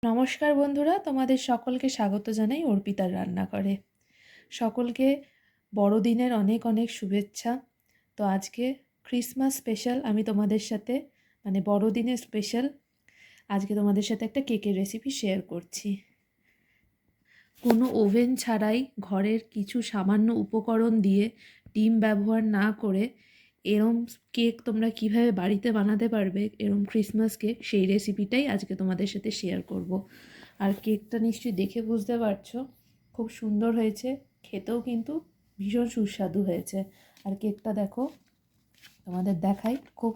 নমস্কার বন্ধুরা, তোমাদের সকলকে স্বাগত জানাই অর্পিতার রান্নাঘরে। সকলকে বড়দিনের অনেক অনেক শুভেচ্ছা। তো আজকে ক্রিসমাস স্পেশাল আমি তোমাদের সাথে বড়দিনের স্পেশাল আজকে তোমাদের সাথে একটা কেকের রেসিপি শেয়ার করছি। কোনো ওভেন ছাড়াই ঘরের কিছু সামান্য উপকরণ দিয়ে ডিম ব্যবহার না করে এরম কেক তোমরা কিভাবে বাড়িতে বানাতে পারবে, এরম ক্রিসমাস কেক, সেই রেসিপিটাই আজকে তোমাদের সাথে শেয়ার করব। আর কেকটা নিশ্চয়ই দেখে বুঝতে পারছো খুব সুন্দর হয়েছে, খেতেও কিন্তু ভীষণ সুস্বাদু হয়েছে। আর কেকটা দেখো, তোমাদের দেখাই, খুব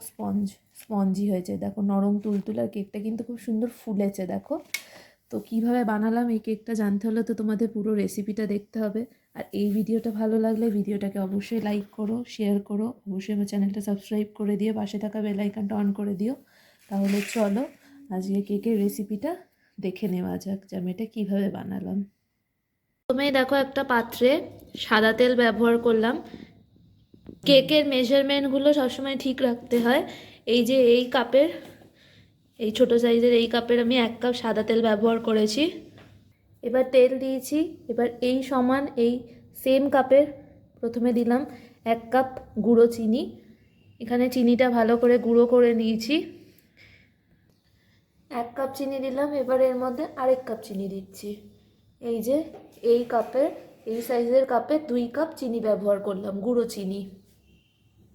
স্পঞ্জি হয়েছে, দেখো নরম তুলতুলে। কেকটা কিন্তু খুব সুন্দর ফুলেছে দেখো। তো কিভাবে বানালাম এই কেকটা জানতে হলে তো তোমাদের পুরো রেসিপিটা দেখতে হবে। আর এই ভিডিওটা ভালো লাগলে ভিডিওটাকে অবশ্যই লাইক করো, শেয়ার করো, অবশ্যই আমার চ্যানেলটা সাবস্ক্রাইব করে দিও, পাশে থাকা বেল আইকনটা অন করে দিও। তাহলে চলো আজকে কেকের রেসিপিটা দেখে নেওয়া যাক যে আমি এটা কীভাবে বানালাম। প্রথমেই দেখো একটা পাত্রে সাদা তেল ব্যবহার করলাম। কেকের মেজারমেন্টগুলো সবসময় ঠিক রাখতে হয়। এই যে এই ছোটো সাইজের এই কাপের আমি 1 কাপ সাদা তেল ব্যবহার করেছি। এবার তেল দিয়েছি, এবার এই সমান এই সেম কাপের প্রথমে দিলাম 1 কাপ গুঁড়ো চিনি। এখানে চিনিটা ভালো করে গুঁড়ো করে নিয়েছি। 1 কাপ চিনি দিলাম, এবার এর মধ্যে আরেক কাপ চিনি দিচ্ছি। এই যে এই কাপের, এই সাইজের কাপে 2 কাপ চিনি ব্যবহার করলাম, গুঁড়ো চিনি।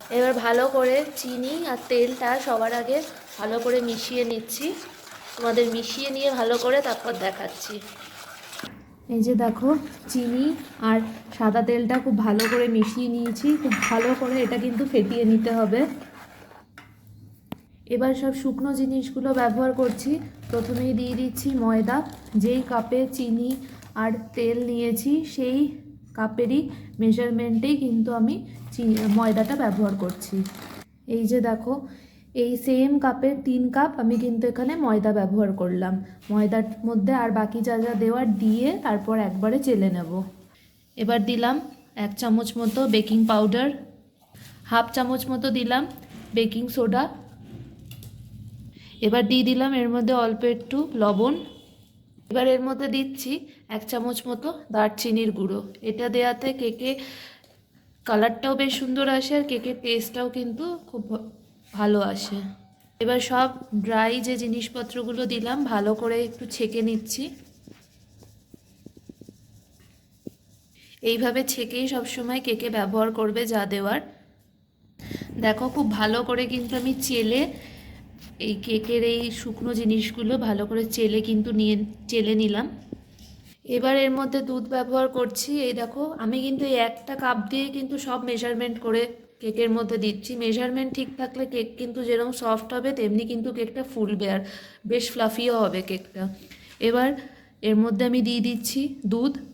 এবার ভালো করে চিনি আর তেলটা সবার আগে ভালো করে মিশিয়ে নিচ্ছি। তোমাদের মিশিয়ে নিয়ে ভালো করে তারপর দেখাচ্ছি। এই যে দেখো, চিনি আর সাদা তেলটা খুব ভালো করে মিশিয়ে নিয়েছি। খুব ভালো করে এটা কিন্তু ফেটিয়ে নিতে হবে। এবার সব শুকনো জিনিসগুলো ব্যবহার করছি। প্রথমেই দিয়ে দিচ্ছি ময়দা। যেই কাপে চিনি আর তেল নিয়েছি সেই কাপেরই মেজারমেন্টেই কিন্তু আমি ময়দাটা ব্যবহার করছি। এই যে দেখো, এই সেম কাপের 3 কাপ আমি কিন্তু এখানে ময়দা ব্যবহার করলাম। ময়দার মধ্যে আর বাকি যা যা দেওয়ার দিয়ে তারপর একবারে চেলে নেব। এবার দিলাম 1 চামচ মতো বেকিং পাউডার, 1/2 চামচ মতো দিলাম বেকিং সোডা। এবার দিয়ে দিলাম এর মধ্যে অল্প একটু লবণ। এবার এর মধ্যে দিচ্ছি 1 চামচ মতো দারচিনির গুঁড়ো। এটা দেওয়াতে কেকে কালারটাও বেশ সুন্দর আসে আর কেকের টেস্টটাও কিন্তু খুব ভালো আসে। এবার সব ড্রাই যে জিনিসপত্রগুলো দিলাম ভালো করে একটু ছেঁকে নিচ্ছি। এইভাবে ছেঁকেই সবসময় কেকে ব্যবহার করবে যা দেওয়ার। দেখো খুব ভালো করে কিন্তু আমি চেলে এই কেকের এই শুকনো জিনিসগুলো ভালো করে চেলে নিলাম। এবার এর মধ্যে দুধ ব্যবহার করছি। এই দেখো, আমি কিন্তু এই 1টা কাপ দিয়ে কিন্তু সব মেজারমেন্ট করে কেকের মধ্যে দিচ্ছি। মেজারমেন্ট ঠিক থাকলে কেক কিন্তু যেরকম সফট হবে তেমনি কিন্তু কেকটা ফুলবে আর বেশ ফ্লাফিও হবে কেকটা। এবার এর মধ্যে আমি দিয়ে দিচ্ছি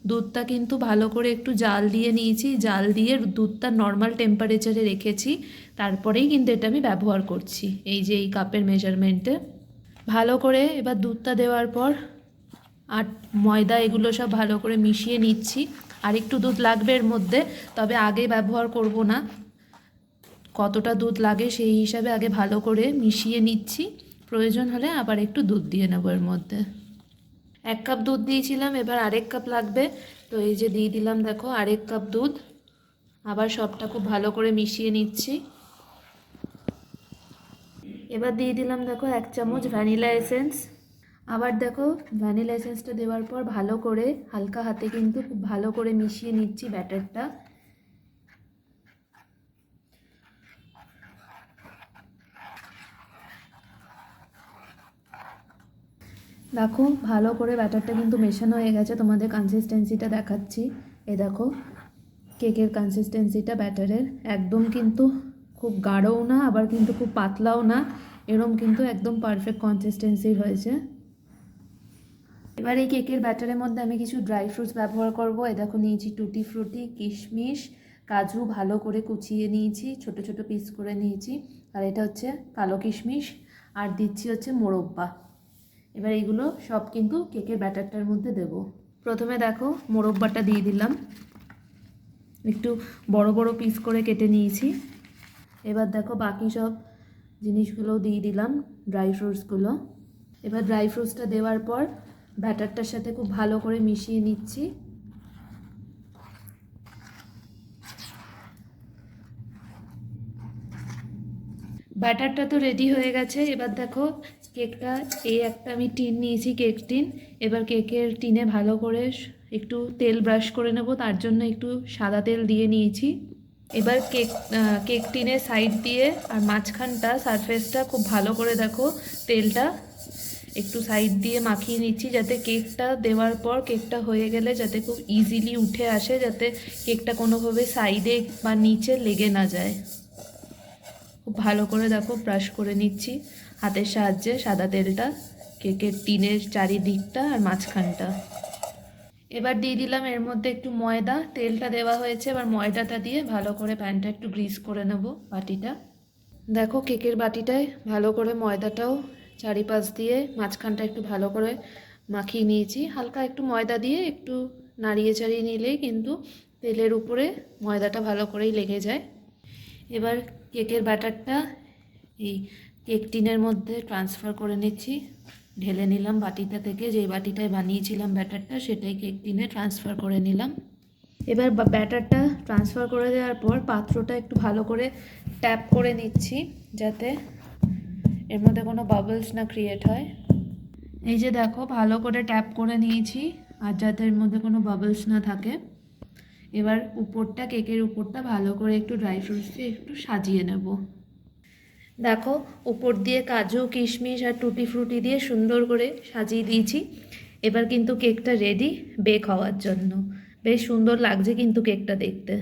দুধটা কিন্তু ভালো করে একটু জাল দিয়ে নিয়েছি। জাল দিয়ে দুধটা নর্মাল টেম্পারেচারে রেখেছি, তারপরেই কিন্তু এটা আমি ব্যবহার করছি। এই যে এই কাপের মেজারমেন্টে ভালো করে এবার দুধটা দেওয়ার পর আর ময়দা এগুলো সব ভালো করে মিশিয়ে নিচ্ছি। আর একটু দুধ লাগবে এর মধ্যে, তবে আগে ব্যবহার করব না। কতটা দুধ লাগে সেই হিসাবে আগে ভালো করে মিশিয়ে নিচ্ছি। প্রয়োজন হলে আবার একটু দুধ দিয়ে নেব এর মধ্যে। 1 কাপ দুধ দিয়েছিলাম, এবার আরেক কাপ লাগবে। তো এই যে দিয়ে দিলাম দেখো আরেক কাপ দুধ। আবার সবটা খুব ভালো করে মিশিয়ে নিচ্ছি। এবার দিয়ে দিলাম দেখো 1 চামচ ভ্যানিলা এসেন্স। আবার দেখো ভ্যানিলা এসেন্সটা দেওয়ার পর ভালো করে হালকা হাতে কিন্তু খুব ভালো করে মিশিয়ে নিচ্ছি ব্যাটারটা। দেখো ভালো করে ব্যাটারটা কিন্তু মেশানো হয়ে গেছে, তোমাদের কনসিস্টেন্সিটা দেখাচ্ছি। এই দেখো কেকের কনসিস্টেন্সিটা ব্যাটারের একদম কিন্তু খুব গাঢ়ও না আবার কিন্তু খুব পাতলাও না, এরকম কিন্তু একদম পারফেক্ট কনসিস্টেন্সি হয়েছে। এবার এই কেকের ব্যাটারের মধ্যে আমি কিছু ড্রাই ফ্রুটস ব্যবহার করব। এই দেখো নিয়েছি টুটি ফ্রুটি, কিশমিশ, কাজু ভালো করে কুচিয়ে নিয়েছি, ছোট ছোট পিস করে নিয়েছি। আর এটা হচ্ছে কালো কিশমিশ, আর দিচ্ছি হচ্ছে মোরব্বা। এবার এইগুলো সব কিন্তু কেকের ব্যাটারটার মধ্যে দেব। প্রথমে দেখো মোরব্বাটা দিয়ে দিলাম, একটু বড় বড় পিস করে কেটে নিয়েছি। এবার দেখো বাকি সব জিনিসগুলোও দিয়ে দিলাম, ড্রাই ফ্রুটসগুলো। এবার ড্রাই ফ্রুটসটা দেওয়ার পর ব্যাটারটার সাথে খুব ভালো করে মিশিয়ে নিচ্ছি। ব্যাটারটা তো রেডি হয়ে গেছে। এবার দেখো কেকটা, এই একটা আমি টিন নিয়েছি, কেক টিন। এবার কেকের টিনে ভালো করে একটু তেল ব্রাশ করে নেব, তার জন্য একটু সাদা তেল দিয়ে নিয়েছি। এবার কেক টিনের সাইড দিয়ে আর মাঝখানটা সারফেসটা খুব ভালো করে দেখো তেলটা একটু সাইড দিয়ে মাখিয়ে নিচ্ছি, যাতে কেকটা দেওয়ার পর কেকটা হয়ে গেলে যাতে খুব ইজিলি উঠে আসে, যাতে কেকটা কোনোভাবে সাইডে বা নিচে লেগে না যায়। খুব ভালো করে দেখো ব্রাশ করে নিচ্ছি হাতের সাহায্যে সাদা তেলটা কেকের টিনের চারিদিকটা আর মাঝখানটা। এবার দিয়ে দিলাম এর মধ্যে একটু ময়দা। তেলটা দেওয়া হয়েছে, এবার ময়দাটা দিয়ে ভালো করে প্যানটা একটু গ্রিস করে নেব বাটিটা। দেখো কেকের বাটিটায় ভালো করে ময়দাটাও চারিপাশ দিয়ে মাঝখানটা একটু ভালো করে মাখিয়ে নিয়েছি। হালকা একটু ময়দা দিয়ে একটু নাড়িয়ে চাড়িয়ে নিলেই কিন্তু তেলের উপরে ময়দাটা ভালো করেই লেগে যায়। এবার কেকের ব্যাটারটা এই কেক টিনের মধ্যে ট্রান্সফার করে নিচ্ছি। ঢেলে নিলাম বাটিটা থেকে, যেই বাটিটায় বানিয়েছিলাম ব্যাটারটা সেটাই কেক টিনে ট্রান্সফার করে নিলাম। এবার ব্যাটারটা ট্রান্সফার করে দেওয়ার পর পাত্রটা একটু ভালো করে ট্যাপ করে নিচ্ছি, যাতে এর মধ্যে কোনো বাবলস না ক্রিয়েট হয়। এই যে দেখো ভালো করে ট্যাপ করে নিয়েছি, আর যাতে এর মধ্যে কোনো বাবলস না থাকে। এবার উপরটা, কেকের উপরটা ভালো করে একটু ড্রাই ফ্রুটস দিয়ে একটু সাজিয়ে নেব। দেখো উপর দিয়ে কাজু কিশমিশ আর টুটি ফ্রুটি দিয়ে সুন্দর করে সাজিয়ে দিয়েছি। এবার কিন্তু কেকটা রেডি বেক হওয়ার জন্য। বেশ সুন্দর লাগছে কিন্তু কেকটা দেখতে।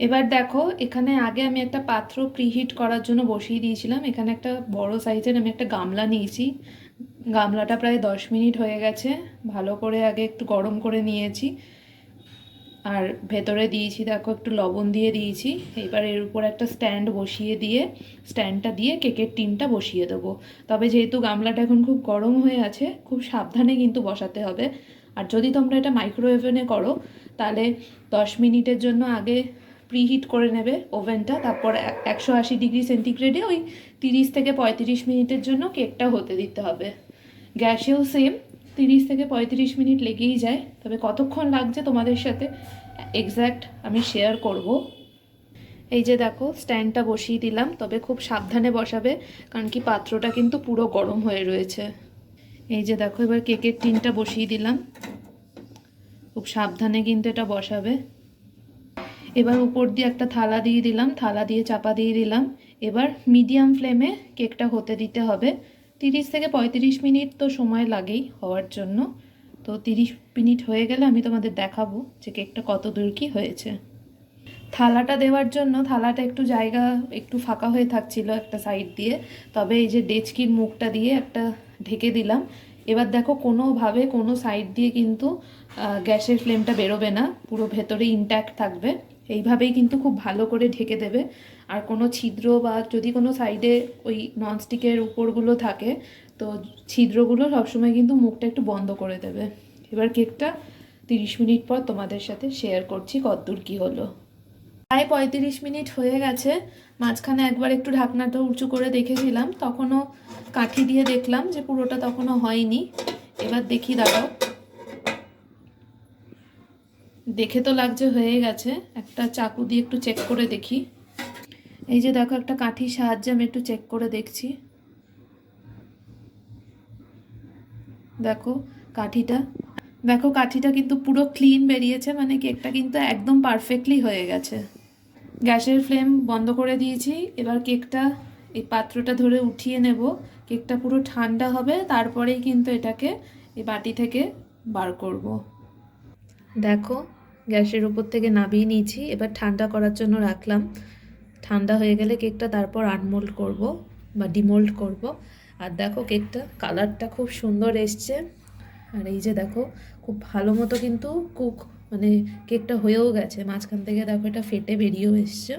এবার দেখো এখানে আগে আমি একটা পাত্র প্রিহিট করার জন্য বসিয়ে দিয়েছিলাম। এখানে একটা বড় সাইজের আমি একটা গামলা নিয়েছি। গামলাটা প্রায় 10 মিনিট হয়ে গেছে। ভালো করে আগে একটু গরম করে নিয়েছি, আর ভেতরে দিয়েছি দেখো একটু লবণ দিয়ে দিয়েছি। এবার এর উপর একটা স্ট্যান্ড বসিয়ে দিয়ে, স্ট্যান্ডটা দিয়ে কেকের টিনটা বসিয়ে দেবো। তবে যেহেতু গামলাটা এখন খুব গরম হয়ে আছে, খুব সাবধানে কিন্তু বসাতে হবে। আর যদি তোমরা এটা মাইক্রোওয়েভে করো তাহলে 10 মিনিটের জন্য আগে প্রিহিট করে নেবে ওভেনটা, তারপর 180 ডিগ্রি সেন্টিগ্রেডে ওই 30 থেকে 35 মিনিটের জন্য কেকটা হতে দিতে হবে। গ্যাসেও সেম 30 থেকে 35 মিনিট লেগেই যায়, তবে কতক্ষণ লাগছে তোমাদের সাথে এক্স্যাক্ট আমি শেয়ার করব। এই যে দেখো স্ট্যান্ডটা বসিয়ে দিলাম, তবে খুব সাবধানে বসাবে, কারণ কি পাত্রটা কিন্তু পুরো গরম হয়ে রয়েছে। এই যে দেখো এবার কেকের টিনটা বসিয়ে দিলাম, খুব সাবধানে কিন্তু এটা বসাবে। এবার উপর দিয়ে একটা থালা দিয়ে দিলাম, থালা দিয়ে চাপা দিয়ে দিলাম। এবার মিডিয়াম ফ্লেমে কেকটা হতে দিতে হবে। 30 থেকে 35 মিনিট তো সময় লাগেই হওয়ার জন্য। তো 30 মিনিট হয়ে গেলে আমি তোমাদের দেখাবো যে কেকটা কত দূর কি হয়েছে। থালাটা দেওয়ার জন্য থালাটা একটু জায়গা একটু ফাঁকা হয়ে থাকছিল একটা সাইড দিয়ে, তবে এই যে ডেচকির মুখটা দিয়ে একটা ঢেকে দিলাম। এবার দেখো কোনোভাবে কোনো সাইড দিয়ে কিন্তু গ্যাসের ফ্লেমটা বেরোবে না, পুরো ভেতরে ইনট্যাক্ট থাকবে। এইভাবেই কিন্তু খুব ভালো করে ঢেকে দেবে। আর কোনো ছিদ্র বা যদি কোনো সাইডে ওই ননস্টিকের উপরগুলো থাকে, তো ছিদ্রগুলো সবসময় কিন্তু মুখটা একটু বন্ধ করে দেবে। এবার কেকটা 30 মিনিট পর তোমাদের সাথে শেয়ার করছি কতদূর কী হলো। প্রায় 35 মিনিট হয়ে গেছে। মাঝখানে একবার একটু ঢাকনাটা উঁচু করে দেখেছিলাম, তখনও কাঠি দিয়ে দেখলাম যে পুরোটা তখনও হয়নি। এবার দেখি, দাঁড়াও, দেখে তো লাগছে হয়ে গেছে, একটা চাকু দিয়ে একটু চেক করে দেখি। এই যে দেখো একটা কাঠির সাহায্যে আমি একটু চেক করে দেখছি। দেখো কাঠিটা, দেখো কাঠিটা কিন্তু পুরো ক্লিন বেরিয়েছে, মানে কেকটা কিন্তু একদম পারফেক্টলি হয়ে গেছে। গ্যাসের ফ্লেম বন্ধ করে দিয়েছি। এবার কেকটা এই পাত্রটা ধরে উঠিয়ে নেব। কেকটা পুরো ঠান্ডা হবে, তারপরেই কিন্তু এটাকে এই বাটি থেকে বার করব। দেখো গ্যাসের উপর থেকে নামিয়ে নিয়েছি, এবার ঠান্ডা করার জন্য রাখলাম। ঠান্ডা হয়ে গেলে কেকটা তারপর আনমোল্ড করব বা ডিমোল্ড করব। আর দেখো কেকটা কালারটা খুব সুন্দর এসছে। আর এই যে দেখো খুব ভালো মতো কিন্তু মানে কেকটা হয়েও গেছে, মাঝখান থেকে দেখো এটা ফেটে বেরিয়েও এসছে।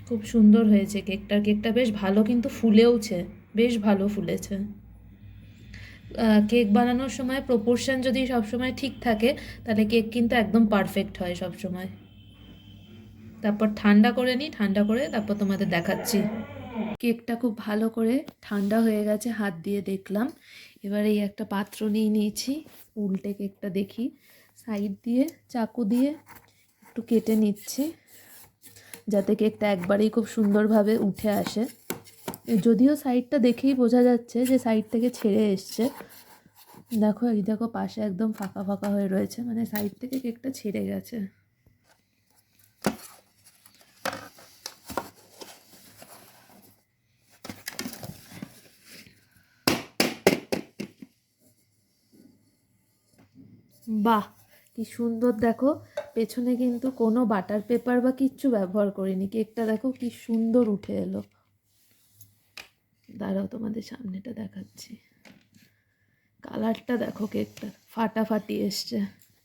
খুব সুন্দর হয়েছে কেকটা। কেকটা বেশ ভালো কিন্তু ফুলেওছে, বেশ ভালো ফুলেছে। কেক বানানোর সময় প্রপোর্শন যদি সবসময় ঠিক থাকে, তাহলে কেক কিন্তু একদম পারফেক্ট হয় সবসময়। তারপর ঠান্ডা করে নিই, ঠান্ডা করে তারপর তোমাদের দেখাচ্ছি। কেকটা খুব ভালো করে ঠান্ডা হয়ে গেছে, হাত দিয়ে দেখলাম। এবার এই একটা পাত্র নিয়ে নিয়েছি, উল্টে কেকটা দেখি, সাইড দিয়ে চাকু দিয়ে একটু কেটে নিচ্ছি যাতে কেকটা একবারেই খুব সুন্দরভাবে উঠে আসে। যদিও সাইডটা দেখেই বোঝা যাচ্ছে যে সাইড থেকে ছেড়ে এসছে। দেখো, এই দেখো পাশে একদম ফাঁকা ফাঁকা হয়ে রয়েছে, মানে সাইড থেকে কেকটা ছেড়ে গেছে। বাহ, কি সুন্দর! দেখো পেছনে কিন্তু কোনো বাটার পেপার বা কিচ্ছু ব্যবহার করিনি। কেকটা দেখো কি সুন্দর উঠে এলো। দাঁড়াও, তোমাদের সামনেটা দেখাচ্ছি। কালারটা দেখো, কেকটা ফাটাফাটি এসছে।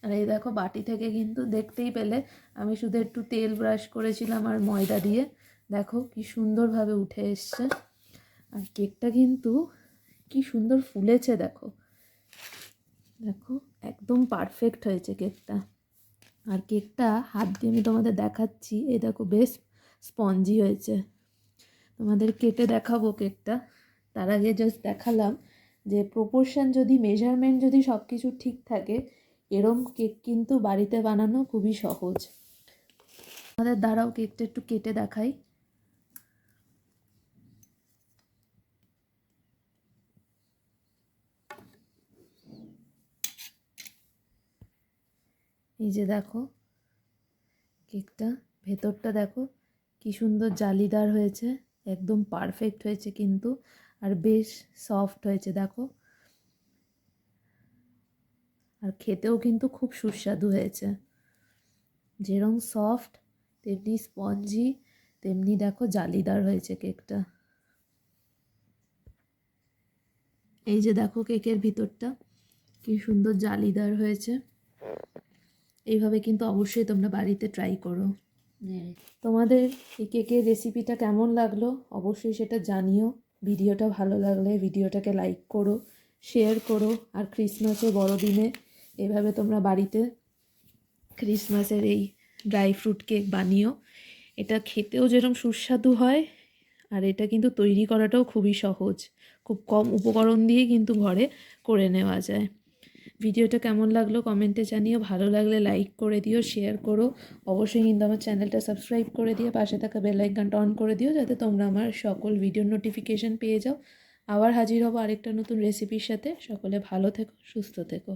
আর এই দেখো বাটি থেকে কিন্তু দেখতেই পেলে আমি শুধু একটু তেল ব্রাশ করেছিলাম আর ময়দা দিয়ে। দেখো কি সুন্দরভাবে উঠে এসছে। আর কেকটা কিন্তু কি সুন্দর ফুলেছে দেখো। দেখো একদম পারফেক্ট হয়েছে কেকটা। আর কেকটা হাত দিয়ে আমি তোমাদের দেখাচ্ছি, এই দেখো বেশ স্পঞ্জি হয়েছে। তোমাদের কেটে দেখাবো কেকটা, তার আগে জাস্ট দেখালাম যে প্রপোর্শন যদি, মেজারমেন্ট যদি সব কিছু ঠিক থাকে, এরম কেক কিন্তু বাড়িতে বানানো খুবই সহজ। আমাদের দ্বারাও কেকটা একটু কেটে দেখাই। এই যে দেখো কেকটা, ভেতরটা দেখো কি সুন্দর জালিদার হয়েছে, একদম পারফেক্ট হয়েছে কিন্তু, আর বেশ সফট হয়েছে দেখো। আর খেতেও কিন্তু খুব সুস্বাদু হয়েছে, যেরকম সফট তেমনি স্পঞ্জি, তেমনি দেখো জালিদার হয়েছে কেকটা। এই যে দেখো কেকের ভিতরটা কি সুন্দর জালিদার হয়েছে। এইভাবে কিন্তু অবশ্যই তোমরা বাড়িতে ট্রাই করো। তোমাদের এই কেকের রেসিপিটা কেমন লাগলো অবশ্যই সেটা জানিও। ভিডিওটা ভালো লাগলে ভিডিওটাকে লাইক করো, শেয়ার করো। আর ক্রিসমাসে, বড়দিনে এভাবে তোমরা বাড়িতে ক্রিসমাসের এই ড্রাই ফ্রুট কেক বানিও। এটা খেতেও যেরকম সুস্বাদু হয়, আর এটা কিন্তু তৈরি করাটাও খুবই সহজ। খুব কম উপকরণ দিয়েই কিন্তু ঘরে করে নেওয়া যায়। ভিডিওটা কেমন লাগলো কমেন্টে জানিও। ভালো লাগলে লাইক করে দিও, শেয়ার করো। অবশ্যই কিন্তু আমার চ্যানেলটা সাবস্ক্রাইব করে দিয়ে পাশে থাকা বেল আইকনটা অন করে দিও, যাতে তোমরা আমার সকল ভিডিওর নোটিফিকেশান পেয়ে যাও। আবার হাজির হব আরেকটা নতুন রেসিপির সাথে। সকলে ভালো থেকো, সুস্থ থেকো।